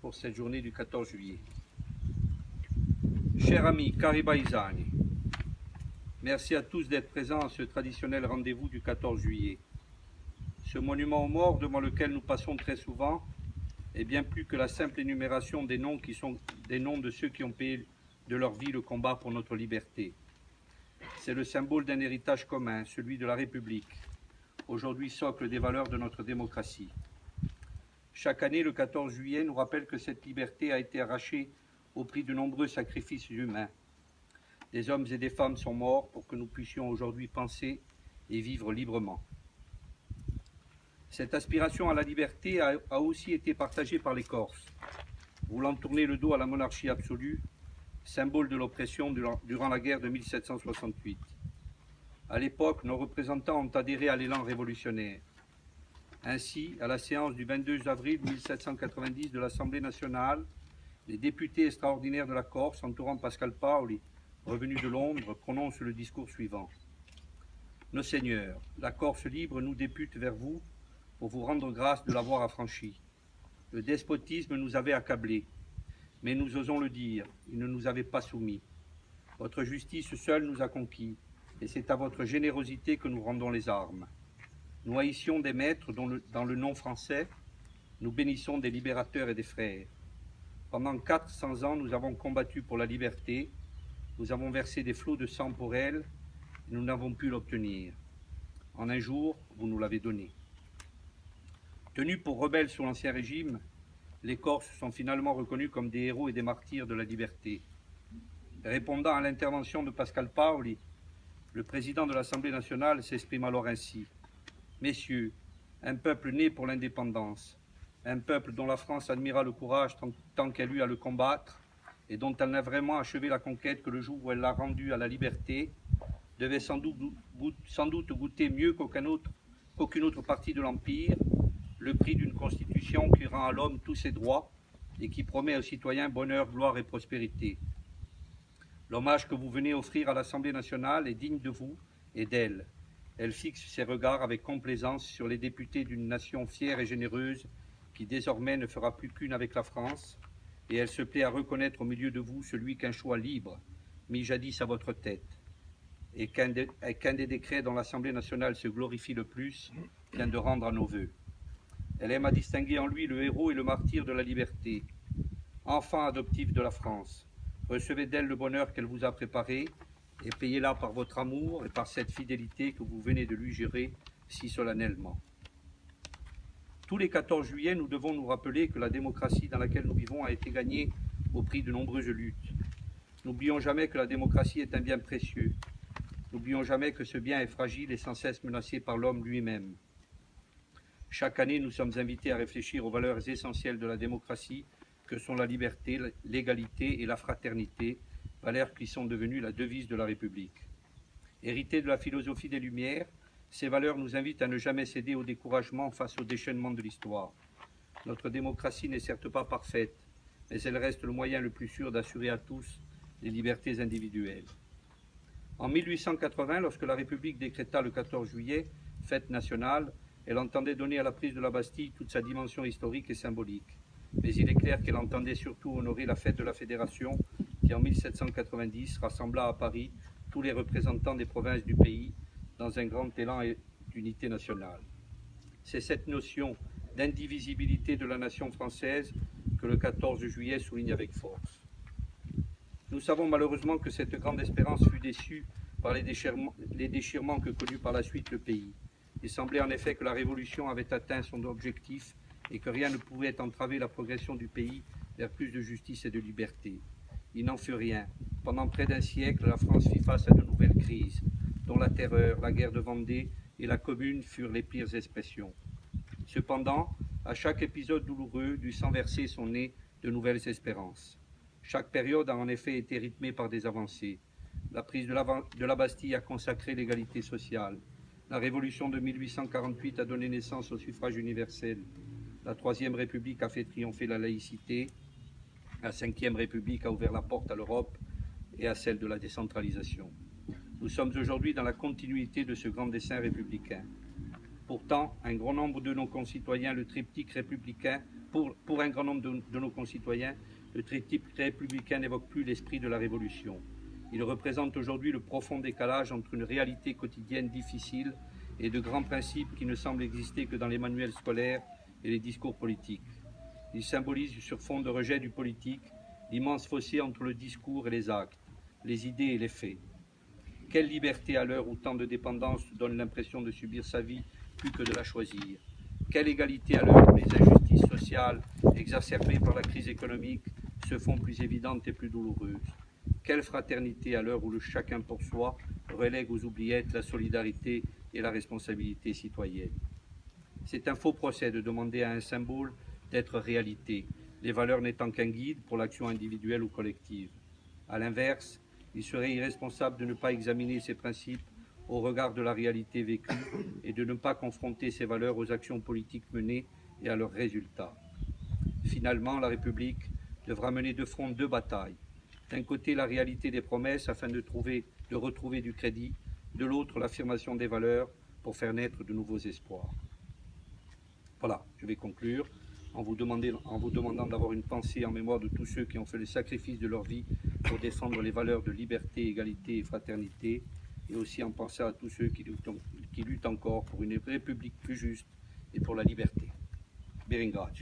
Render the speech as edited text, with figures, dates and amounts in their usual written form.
pour cette journée du 14 juillet. Chers amis, cari paesani, merci à tous d'être présents à ce traditionnel rendez-vous du 14 juillet. Ce monument aux morts devant lequel nous passons très souvent est bien plus que la simple énumération des noms qui sont des noms de ceux qui ont payé de leur vie le combat pour notre liberté. C'est le symbole d'un héritage commun, celui de la République, aujourd'hui socle des valeurs de notre démocratie. Chaque année, le 14 juillet nous rappelle que cette liberté a été arrachée au prix de nombreux sacrifices humains. Des hommes et des femmes sont morts pour que nous puissions aujourd'hui penser et vivre librement. Cette aspiration à la liberté a aussi été partagée par les Corses, voulant tourner le dos à la monarchie absolue, symbole de l'oppression durant la guerre de 1768. À l'époque, nos représentants ont adhéré à l'élan révolutionnaire. Ainsi, à la séance du 22 avril 1790 de l'Assemblée nationale, les députés extraordinaires de la Corse, entourant Pascal Paoli, revenu de Londres, prononcent le discours suivant. Nos seigneurs, la Corse libre nous députe vers vous pour vous rendre grâce de l'avoir affranchie. Le despotisme nous avait accablés, mais nous osons le dire, il ne nous avait pas soumis. Votre justice seule nous a conquis, et c'est à votre générosité que nous rendons les armes. Nous haïssions des maîtres dans le nom français, nous bénissons des libérateurs et des frères. Pendant 400 ans, nous avons combattu pour la liberté, nous avons versé des flots de sang pour elle, et nous n'avons pu l'obtenir. En un jour, vous nous l'avez donné. Tenus pour rebelles sous l'Ancien Régime, les Corses sont finalement reconnus comme des héros et des martyrs de la liberté. Répondant à l'intervention de Pascal Paoli, le président de l'Assemblée nationale s'exprime alors ainsi. Messieurs, un peuple né pour l'indépendance, un peuple dont la France admira le courage tant qu'elle eut à le combattre et dont elle n'a vraiment achevé la conquête que le jour où elle l'a rendue à la liberté, devait sans doute goûter mieux qu'aucune autre partie de l'Empire le prix d'une constitution qui rend à l'homme tous ses droits et qui promet aux citoyens bonheur, gloire et prospérité. L'hommage que vous venez offrir à l'Assemblée nationale est digne de vous et d'elle. Elle fixe ses regards avec complaisance sur les députés d'une nation fière et généreuse qui désormais ne fera plus qu'une avec la France, et elle se plaît à reconnaître au milieu de vous celui qu'un choix libre mit jadis à votre tête, et qu'un des décrets dont l'Assemblée nationale se glorifie le plus vient de rendre à nos vœux. Elle aime à distinguer en lui le héros et le martyr de la liberté. Enfant adoptif de la France, recevez d'elle le bonheur qu'elle vous a préparé et payez-la par votre amour et par cette fidélité que vous venez de lui jurer si solennellement. Tous les 14 juillet, nous devons nous rappeler que la démocratie dans laquelle nous vivons a été gagnée au prix de nombreuses luttes. N'oublions jamais que la démocratie est un bien précieux. N'oublions jamais que ce bien est fragile et sans cesse menacé par l'homme lui-même. Chaque année, nous sommes invités à réfléchir aux valeurs essentielles de la démocratie, que sont la liberté, l'égalité et la fraternité, valeurs qui sont devenues la devise de la République. Héritées de la philosophie des Lumières, ces valeurs nous invitent à ne jamais céder au découragement face au déchaînement de l'histoire. Notre démocratie n'est certes pas parfaite, mais elle reste le moyen le plus sûr d'assurer à tous les libertés individuelles. En 1880, lorsque la République décréta le 14 juillet, fête nationale, elle entendait donner à la prise de la Bastille toute sa dimension historique et symbolique. Mais il est clair qu'elle entendait surtout honorer la fête de la Fédération qui, en 1790, rassembla à Paris tous les représentants des provinces du pays dans un grand élan d'unité nationale. C'est cette notion d'indivisibilité de la nation française que le 14 juillet souligne avec force. Nous savons malheureusement que cette grande espérance fut déçue par les déchirements que connut par la suite le pays. Il semblait en effet que la Révolution avait atteint son objectif et que rien ne pouvait entraver la progression du pays vers plus de justice et de liberté. Il n'en fut rien. Pendant près d'un siècle, la France fit face à de nouvelles crises, dont la terreur, la guerre de Vendée et la Commune furent les pires expressions. Cependant, à chaque épisode douloureux, du sang versé sont nées de nouvelles espérances. Chaque période a en effet été rythmée par des avancées. La prise de la Bastille a consacré l'égalité sociale. La Révolution de 1848 a donné naissance au suffrage universel. La Troisième République a fait triompher la laïcité. La Cinquième République a ouvert la porte à l'Europe et à celle de la décentralisation. Nous sommes aujourd'hui dans la continuité de ce grand dessein républicain. Pourtant, un grand nombre de nos concitoyens, le triptyque républicain, Pour un grand nombre de nos concitoyens, le triptyque républicain n'évoque plus l'esprit de la Révolution. Il représente aujourd'hui le profond décalage entre une réalité quotidienne difficile et de grands principes qui ne semblent exister que dans les manuels scolaires et les discours politiques. Il symbolise, sur fond de rejet du politique, l'immense fossé entre le discours et les actes, les idées et les faits. Quelle liberté à l'heure où tant de dépendance donne l'impression de subir sa vie plus que de la choisir? Quelle égalité à l'heure où les injustices sociales, exacerbées par la crise économique, se font plus évidentes et plus douloureuses? Quelle fraternité à l'heure où le chacun pour soi relègue aux oubliettes la solidarité et la responsabilité citoyenne? C'est un faux procès de demander à un symbole d'être réalité, les valeurs n'étant qu'un guide pour l'action individuelle ou collective. A l'inverse, il serait irresponsable de ne pas examiner ces principes au regard de la réalité vécue et de ne pas confronter ces valeurs aux actions politiques menées et à leurs résultats. Finalement, la République devra mener de front deux batailles. D'un côté, la réalité des promesses afin de retrouver du crédit, de l'autre, l'affirmation des valeurs pour faire naître de nouveaux espoirs. Voilà, je vais conclure en vous demandant d'avoir une pensée en mémoire de tous ceux qui ont fait le sacrifice de leur vie pour défendre les valeurs de liberté, égalité et fraternité, et aussi en pensant à tous ceux qui luttent encore pour une république plus juste et pour la liberté. Beringrad.